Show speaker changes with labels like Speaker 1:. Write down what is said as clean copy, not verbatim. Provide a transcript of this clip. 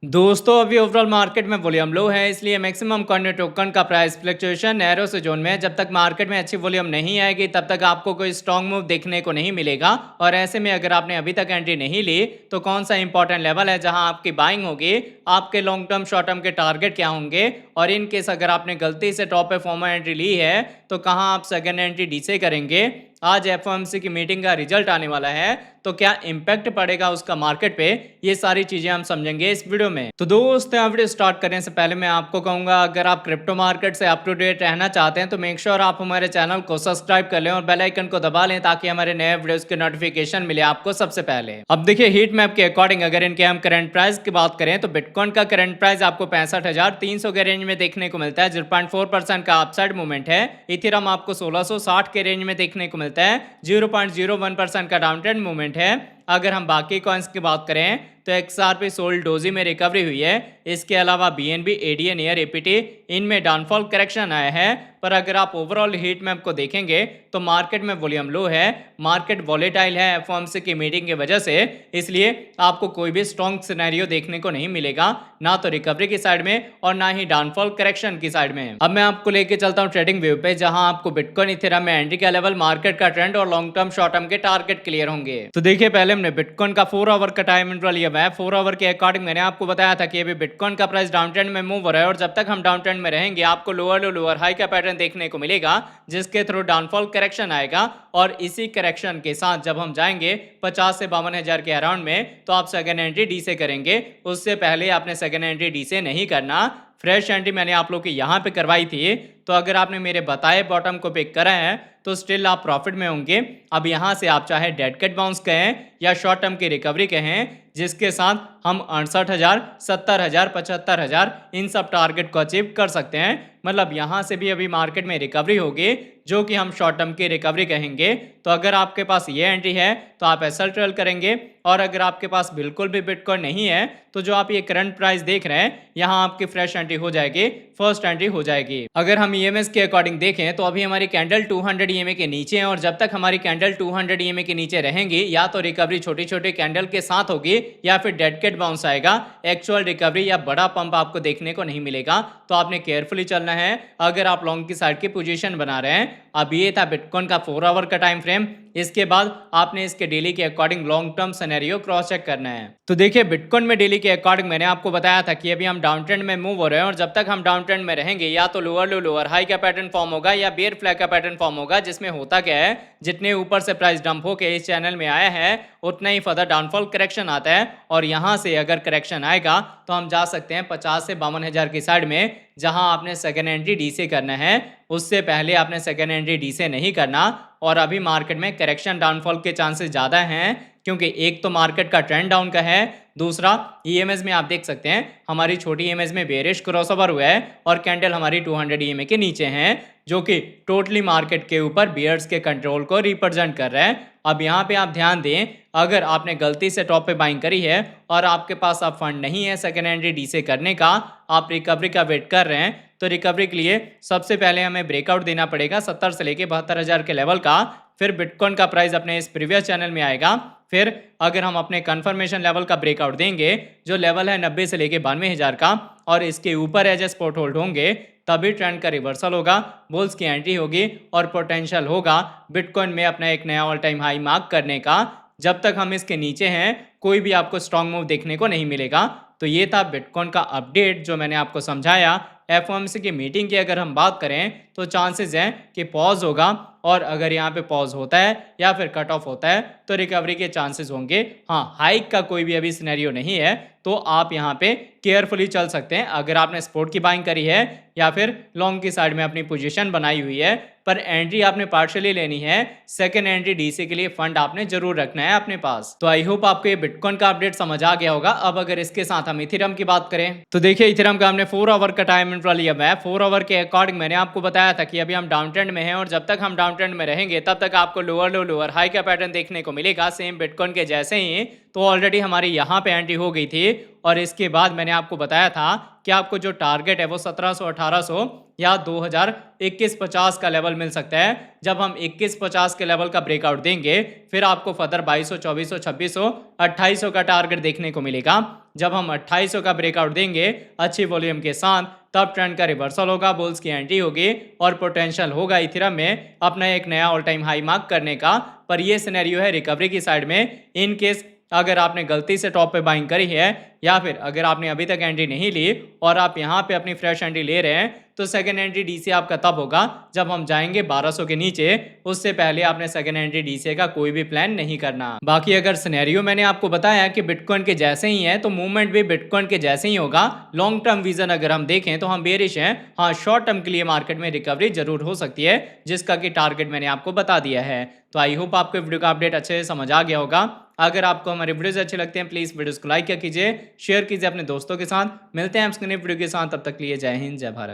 Speaker 1: दोस्तों अभी overall market में वॉल्यूम लो है, इसलिए मैक्सिमम कॉइन टोकन का प्राइस फ्लक्चुएशन नैरो से जोन में है। जब तक मार्केट में अच्छी वॉल्यूम नहीं आएगी तब तक आपको कोई स्ट्रॉन्ग मूव देखने को नहीं मिलेगा। और ऐसे में अगर आपने अभी तक एंट्री नहीं ली तो कौन सा इंपॉर्टेंट लेवल है जहां आपकी बाइंग होगी, आपके लॉन्ग टर्म शॉर्ट टर्म के टारगेट क्या होंगे, और इन केस अगर आपने गलती से टॉप पे फॉर्मर एंट्री ली है तो कहां आप सेकेंड एंट्री डीसे करेंगे। आज एफओएमसी की मीटिंग का रिजल्ट आने वाला है तो क्या इंपैक्ट पड़ेगा उसका मार्केट पे, ये सारी चीजें हम समझेंगे इस वीडियो में। तो दोस्त वीडियो स्टार्ट करने से पहले मैं आपको कहूंगा, अगर आप क्रिप्टो मार्केट से अप टू डेट रहना चाहते हैं तो मेक श्योर आप हमारे चैनल को सब्सक्राइब कर लें और बेल आइकन को दबा लें ताकि हमारे नए वीडियोस के नोटिफिकेशन मिले आपको सबसे पहले। अब देखिए हीट मैप के अकॉर्डिंग अगर इनके हम करंट प्राइस की बात करें तो बिटकॉइन का करंट प्राइस आपको 65,300 के रेंज में देखने को मिलता है। 0.4% का अपसाइड मूवमेंट है। इथेरियम आपको 1660 के रेंज में देखने को मिलता है। 0.01% का डाउन ट्रेंड मूवमेंट है। अगर हम बाकी कॉइन्स की बात करें तो XRP सोल्ड डोजी में रिकवरी हुई है। इसके अलावा BNB, ADA, नियर APT इनमें डाउनफॉल करेक्शन आया है। पर अगर आप ओवरऑल हीट मैप को देखेंगे तो मार्केट में वॉल्यूम लो है, मार्केट वॉलेटाइल है एफओएमसी की मीटिंग की वजह से, इसलिए आपको कोई भी स्ट्रॉन्ग सिनेरियो देखने को नहीं मिलेगा, ना तो रिकवरी की साइड में और ना ही डाउनफॉल करेक्शन की साइड में। अब मैं आपको लेके चलता हूँ ट्रेडिंग व्यू पे, जहां आपको बिटकॉइन इथेरियम में एंट्री का लेवल, मार्केट का ट्रेंड और लॉन्ग टर्म शॉर्ट टर्म के टारगेट क्लियर होंगे। तो देखिए पहले हमने बिटकॉइन का 4 आवर का टाइम इंटरवल लिया हुआ है। 4 आवर के अकॉर्डिंग मैंने आपको बताया था कि अभी बिटकॉइन का प्राइस डाउन ट्रेंड में मूव हो रहा है और जब तक हम डाउन ट्रेंड में रहेंगे आपको लोअर लो लोअर हाई का पैटर्न देखने को मिलेगा, जिसके थ्रू डाउनफॉल करेक्शन आएगा। और इसी करेक्शन के साथ जब हम जाएंगे 50 से 52,000 के अराउंड में तो आप सेकेंड एंट्री डी से करेंगे। उससे पहले आपने सेकेंड एंट्री डी से नहीं करना। फ्रेश एंट्री मैंने आप लोग की यहाँ पे करवाई थी, तो अगर आपने मेरे बताए बॉटम को पिक करा है तो स्टिल आप प्रॉफिट में होंगे। अब यहाँ से आप चाहे डेड कट बाउंस कहें या शॉर्ट टर्म की रिकवरी कहें, जिसके साथ हम 68,000, 70,000, 75,000 इन सब टारगेट को अचीव कर सकते हैं। मतलब यहाँ से भी अभी मार्केट में रिकवरी होगी, जो कि हम शॉर्ट टर्म की रिकवरी कहेंगे। तो अगर आपके पास ये एंट्री है तो आप एसएल ट्रेल करेंगे, और अगर आपके पास बिल्कुल भी बिटकॉइन नहीं है तो जो आप ये करंट प्राइस देख रहे हैं यहाँ आपकी फ्रेश एंट्री हो जाएगी, फर्स्ट एंट्री हो जाएगी। अगर हम ईएमएस के अकॉर्डिंग देखें तो अभी हमारी कैंडल 200 ईएमए के नीचे है, और जब तक हमारी कैंडल 200 ईएमए के नीचे रहेंगी या तो रिकवरी छोटी छोटी कैंडल के साथ होगी या फिर डेड कैट बाउंस आएगा। एक्चुअल रिकवरी या बड़ा पंप आपको देखने को नहीं मिलेगा, तो आपने केयरफुली चलना है अगर आप लॉन्ग की साइड की पोजीशन बना रहे हैं। अब ये था बिटकॉइन का 4 आवर का टाइम फ्रेम। इसके बाद आपने इसके डेली के according long term scenario cross check करना है। तो देखिए बिटकॉइन में डेली के अकॉर्डिंग मैंने आपको बताया था कि अभी हम डाउन ट्रेंड में मूव हो रहे हैं, और जब तक हम डाउन ट्रेंड में रहेंगे या तो लोअर लो लोअर हाई का पैटर्न फॉर्म होगा या बेयर फ्लैग का पैटर्न फॉर्म होगा, जिसमें होता क्या है, जितने ऊपर से प्राइस डंप होके इस चैनल में आया है उतना ही फर्दर डाउनफॉल करेक्शन आता है। और यहाँ से अगर करेक्शन आएगा तो हम जा सकते हैं 50 से 52,000 की साइड में, जहां आपने सेकेंड एंट्री डी से करना है। उससे पहले आपने सेकेंड एंट्री डी से नहीं करना। और अभी मार्केट में करेक्शन डाउनफॉल के चांसेस ज़्यादा हैं, क्योंकि एक तो मार्केट का ट्रेंड डाउन का है, दूसरा ईएमएस में आप देख सकते हैं हमारी छोटी ईएमएस में बेरिश क्रॉसओवर हुआ है और कैंडल हमारी 200 ईएमए के नीचे हैं, जो कि टोटली मार्केट के ऊपर बियर्स के कंट्रोल को रिप्रेजेंट कर रहा है। अब यहाँ पे आप ध्यान दें, अगर आपने गलती से टॉप पे बाइंग करी है और आपके पास अब फंड नहीं है सेकेंड एंट्री डी से करने का, आप रिकवरी का वेट कर रहे हैं, तो रिकवरी के लिए सबसे पहले हमें ब्रेकआउट देना पड़ेगा 70 से लेके 72,000 के लेवल का। फिर बिटकॉइन का प्राइस अपने इस प्रीवियस चैनल में आएगा। फिर अगर हम अपने कंफर्मेशन लेवल का ब्रेकआउट देंगे, जो लेवल है 90 से लेके 92,000 का, और इसके ऊपर एज स्पॉट होल्ड होंगे, तभी ट्रेंड का रिवर्सल होगा, बुल्स की एंट्री होगी और पोटेंशियल होगा बिटकॉइन में अपना एक नया ऑल टाइम हाई मार्क करने का। जब तक हम इसके नीचे हैं कोई भी आपको स्ट्रॉन्ग मूव देखने को नहीं मिलेगा। तो ये था बिटकॉइन का अपडेट जो मैंने आपको समझाया। एफओएमसी की मीटिंग की अगर हम बात करें तो चांसेस हैं कि पॉज होगा, और अगर यहाँ पे पॉज होता है या फिर कट ऑफ होता है तो रिकवरी के चांसेस होंगे। हाँ, हाइक का कोई भी अभी सिनेरियो नहीं है, तो आप यहाँ पे केयरफुली चल सकते हैं अगर आपने स्पोर्ट की बाइंग करी है या फिर लॉन्ग की साइड में अपनी पोजीशन बनाई हुई है। पर एंट्री आपने पार्शियली लेनी है, सेकेंड एंट्री डीसी के लिए फंड आपने जरूर रखना है अपने पास। तो आई होप आपको ये बिटकॉइन का अपडेट समझ आ गया होगा। अब अगर इसके साथ हम इथेरियम की बात करें तो देखिए इथेरियम का हमने 4 आवर का टाइम इंटरवल लिया है। 4 आवर के अकॉर्डिंग मैंने आपको बताया था कि अभी हम डाउन ट्रेंड में हैं, और जब तक हम डाउन ट्रेंड में रहेंगे तब तक आपको लोअर लो लोअर हाई का पैटर्न देखने को मिलेगा, सेम बिटकॉइन के जैसे ही। तो ऑलरेडी हमारी यहाँ पे एंट्री हो गई थी, और इसके बाद मैंने आपको बताया था कि आपको जो टारगेट है वो 1700, 1800 या 2021-50 का लेवल मिल सकता है। जब हम 21-50 के लेवल का ब्रेकआउट देंगे फिर आपको फर्दर 2200, 2400, 2600, 2800 का टारगेट देखने को मिलेगा। जब हम 2800 का ब्रेकआउट देंगे अच्छी वॉल्यूम के साथ, तब ट्रेंड का रिवर्सल होगा, बुल्स की एंट्री होगी और पोटेंशियल होगा इथेरियम में अपना एक नया ऑल टाइम हाई मार्क करने का। पर ये सिनेरियो है रिकवरी की साइड में। इन केस अगर आपने गलती से टॉप पे बाइंग करी है या फिर अगर आपने अभी तक एंट्री नहीं ली और आप यहाँ पे अपनी फ्रेश एंट्री ले रहे हैं, तो सेकंड एंट्री डीसी आपका तब होगा जब हम जाएंगे 1200 के नीचे। उससे पहले आपने सेकंड एंट्री डीसी का कोई भी प्लान नहीं करना। बाकी अगर सिनेरियो मैंने आपको बताया कि बिटकॉइन के जैसे ही है, तो मूवमेंट भी बिटकॉइन के जैसे ही होगा। लॉन्ग टर्म विजन अगर हम देखें तो हम बेरिश हैं। हाँ, शॉर्ट टर्म के लिए मार्केट में रिकवरी जरूर हो सकती है, जिसका कि टारगेट मैंने आपको बता दिया है। तो आई होप आपको वीडियो का अपडेट अच्छे से समझ आ गया होगा। अगर आपको हमारे वीडियोस अच्छे लगते हैं, प्लीज वीडियोस को लाइक कीजिए, शेयर कीजिए अपने दोस्तों के साथ। मिलते हैं हम वीडियो के साथ, तब तक के लिए जय हिंद, जय भारत।